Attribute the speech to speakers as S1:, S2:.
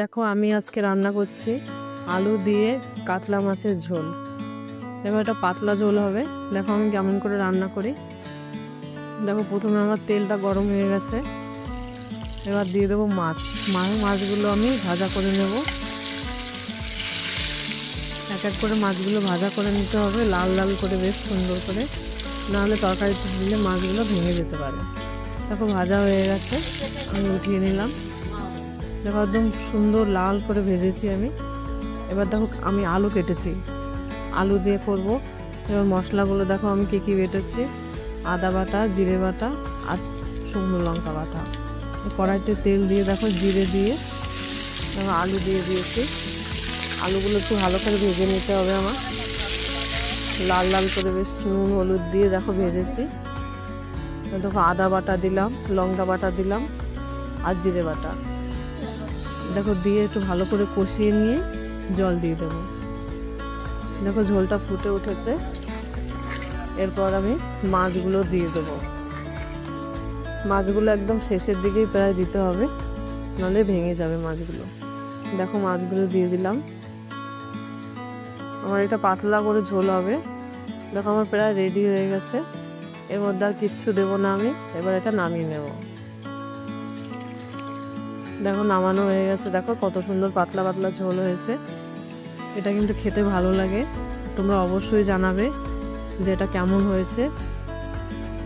S1: দেখো আমি আজকে রান্না করছি আলু দিয়ে কাতলা মাছের ঝোল। দেখো এটা পাতলা ঝোল হবে। দেখো আমি কেমন করে রান্না করি। দেখো প্রথমে আমার তেলটা গরম হয়ে গেছে, এবার দিয়ে দেবো মাছগুলো আমি ভাজা করে নেব। এক এক করে মাছগুলো ভাজা করে নিতে হবে, লাল লাল করে বেশ সুন্দর করে, নাহলে তরকারিতে দিলে মাছগুলো ভেঙে যেতে পারে। দেখো ভাজা হয়ে গেছে, আমি উঠিয়ে নিলাম। দেখো একদম সুন্দর লাল করে ভেজেছি আমি। এবার দেখো আমি আলু কেটেছি, আলু দিয়ে করব। এবার মশলাগুলো দেখো আমি কী বেটেছি: আদা বাটা, জিরে বাটা আর শুকনো লঙ্কা বাটা। কড়াইতে তেল দিয়ে দেখো জিরে দিয়ে দেখো আলু দিয়ে দিয়েছি। আলুগুলো একটু ভালো করে ভেজে নিতে হবে আমার, লাল লাল করে বেশ নুন হলুদ দিয়ে দেখো ভেজেছি। দেখো আদা বাটা দিলাম, লঙ্কা বাটা দিলাম আর জিরে বাটা দেখো দিয়ে একটু ভালো করে কষিয়ে নিয়ে জল দিয়ে দেবো। দেখো ঝোলটা ফুটে উঠেছে, এরপর আমি মাছগুলো দিয়ে দেবো। মাছগুলো একদম শেষের দিকেই প্রায় দিতে হবে, নাহলে ভেঙে যাবে মাছগুলো। দেখো মাছগুলো দিয়ে দিলাম। আমার এটা পাতলা করে ঝোল হবে। দেখো আমার প্রায় রেডি হয়ে গেছে, এর মধ্যে আর কিচ্ছু দেবো না আমি। এবার এটা নামিয়ে নেব। দেখো নামানো হয়ে গেছে, দেখো কত সুন্দর পাতলা পাতলা ঝোল হয়েছে। এটা কিন্তু খেতে ভালো লাগে। তোমরা অবশ্যই জানাবে যে এটা কেমন হয়েছে।